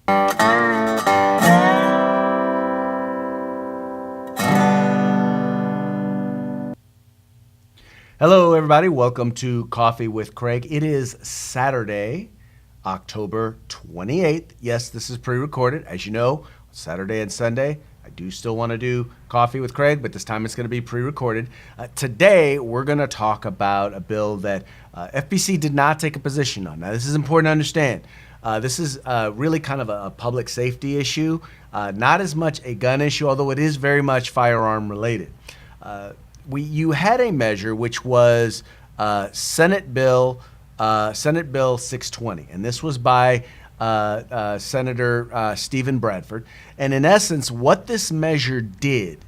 Hello, everybody. Welcome to Coffee with Craig. It is Saturday, October 28th. Yes, this is pre-recorded. As you know, Saturday and Sunday, I do still want to do Coffee with Craig, but this time it's going to be pre-recorded. Today, we're going to talk about a bill that FBC did not take a position on. Now, this is important to understand. This is really kind of a public safety issue, not as much a gun issue, although it is very much firearm related. You had a measure which was Senate Bill 620, and this was by Senator Stephen Bradford. And in essence, what this measure did,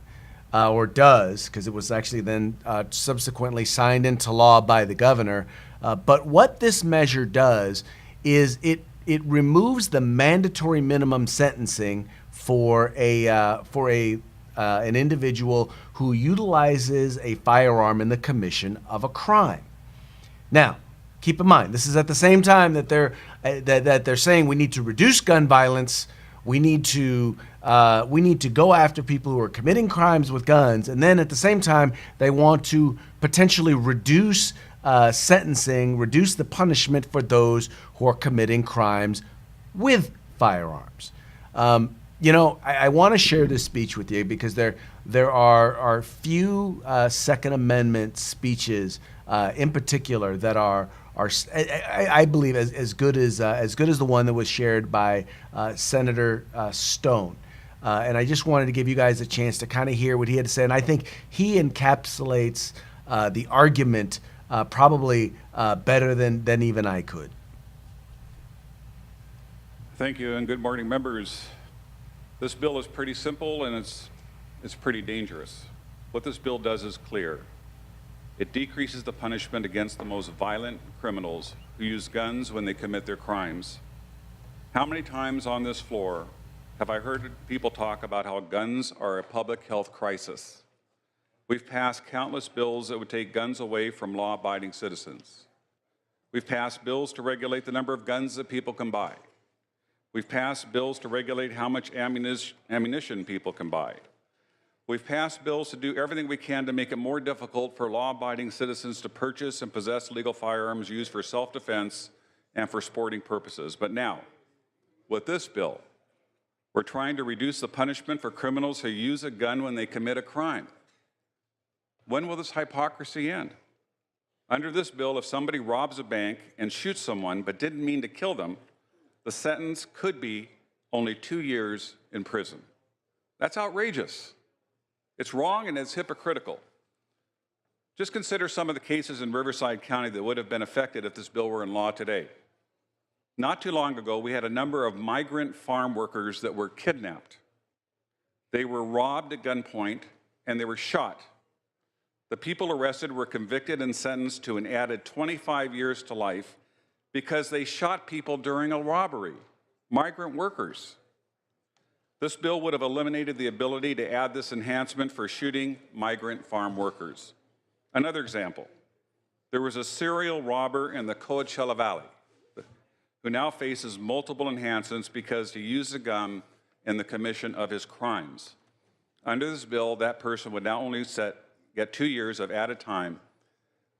or does, because it was actually then subsequently signed into law by the governor, but what this measure does is it removes the mandatory minimum sentencing for an individual who utilizes a firearm in the commission of a crime. Now, keep in mind, this is at the same time that they're saying we need to reduce gun violence. We need to go after people who are committing crimes with guns, and then at the same time they want to potentially reduce sentencing, reduce the punishment for those who are committing crimes with firearms. I want to share this speech with you because there are few Second Amendment speeches in particular that are I believe as good as the one that was shared by Senator Stone. And I just wanted to give you guys a chance to kind of hear what he had to say. And I think he encapsulates the argument probably better than even I could. Thank you, and good morning, members. This bill is pretty simple, and it's pretty dangerous. What this bill does is clear. It decreases the punishment against the most violent criminals who use guns when they commit their crimes. How many times on this floor have I heard people talk about how guns are a public health crisis? We've passed countless bills that would take guns away from law-abiding citizens. We've passed bills to regulate the number of guns that people can buy. We've passed bills to regulate how much ammunition people can buy. We've passed bills to do everything we can to make it more difficult for law-abiding citizens to purchase and possess legal firearms used for self-defense and for sporting purposes. But now, with this bill, we're trying to reduce the punishment for criminals who use a gun when they commit a crime. When will this hypocrisy end? Under this bill, if somebody robs a bank and shoots someone but didn't mean to kill them, the sentence could be only 2 years in prison. That's outrageous. It's wrong and it's hypocritical. Just consider some of the cases in Riverside County that would have been affected if this bill were in law today. Not too long ago, we had a number of migrant farm workers that were kidnapped. They were robbed at gunpoint and they were shot. The people arrested were convicted and sentenced to an added 25 years to life because they shot people during a robbery, migrant workers. This bill would have eliminated the ability to add this enhancement for shooting migrant farm workers. Another example, there was a serial robber in the Coachella Valley who now faces multiple enhancements because he used a gun in the commission of his crimes. Under this bill, that person would not only get 2 years of added time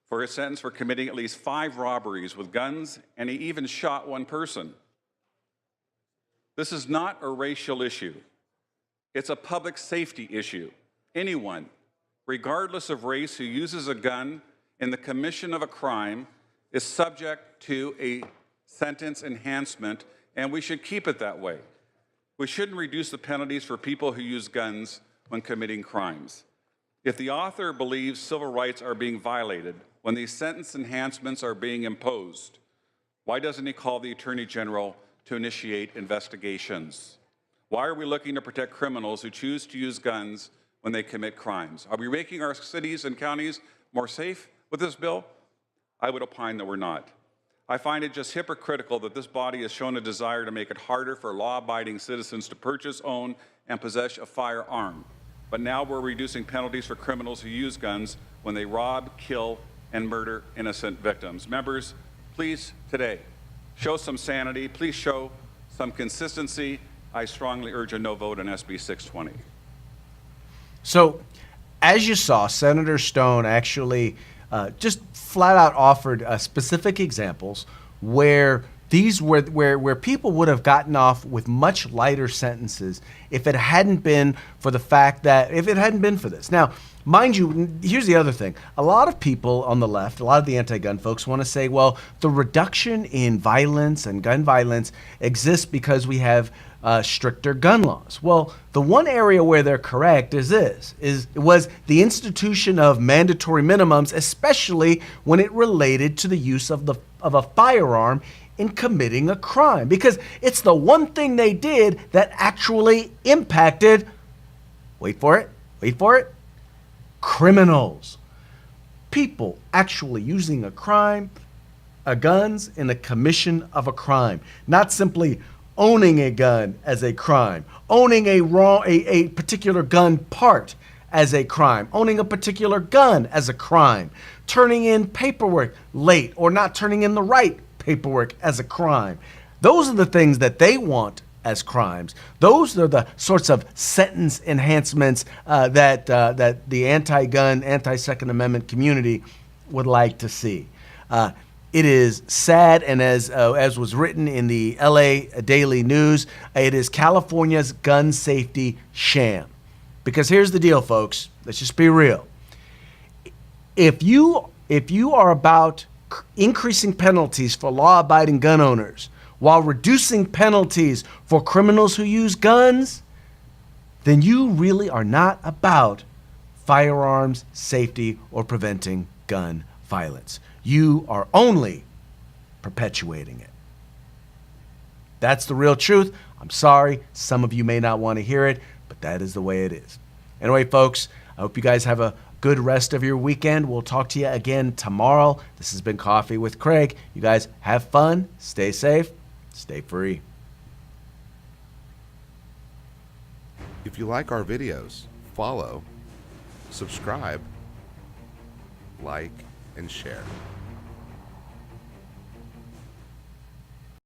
for his sentence for committing at least 5 robberies with guns, and he even shot one person. This is not a racial issue. It's a public safety issue. Anyone, regardless of race, who uses a gun in the commission of a crime is subject to a sentence enhancement, and we should keep it that way. We shouldn't reduce the penalties for people who use guns when committing crimes. If the author believes civil rights are being violated when these sentence enhancements are being imposed, why doesn't he call the Attorney General to initiate investigations? Why are we looking to protect criminals who choose to use guns when they commit crimes? Are we making our cities and counties more safe with this bill? I would opine that we're not. I find it just hypocritical that this body has shown a desire to make it harder for law-abiding citizens to purchase, own, and possess a firearm. But now we're reducing penalties for criminals who use guns when they rob, kill, and murder innocent victims. Members, please today, show some sanity. Please show some consistency, I strongly urge a no vote on SB 620. So, as you saw, Senator Stone actually just flat out offered specific examples where these where people would have gotten off with much lighter sentences if it hadn't been for the fact that if it hadn't been for this. Now, mind you, here's the other thing. A lot of people on the left, a lot of the anti-gun folks want to say, well, the reduction in violence and gun violence exists because we have stricter gun laws. Well, the one area where they're correct is was the institution of mandatory minimums, especially when it related to the use of a firearm in committing a crime, because it's the one thing they did that actually impacted, wait for it, criminals. People actually using guns in the commission of a crime, not simply owning a gun as a crime, owning a particular gun part as a crime, owning a particular gun as a crime, turning in paperwork late or not turning in the right paperwork as a crime. Those are the things that they want as crimes. Those are the sorts of sentence enhancements that the anti-gun, anti-Second Amendment community would like to see. It is sad, and as was written in the LA Daily News, it is California's gun safety sham. Because here's the deal, folks. Let's just be real. If you are about increasing penalties for law-abiding gun owners while reducing penalties for criminals who use guns, then you really are not about firearms safety or preventing gun violence. You are only perpetuating it. That's the real truth. I'm sorry, some of you may not want to hear it, but that is the way it is. Anyway, folks, I hope you guys have a good rest of your weekend. We'll talk to you again tomorrow. This has been Coffee with Craig. You guys have fun, stay safe, stay free. If you like our videos, follow, subscribe, like, and share.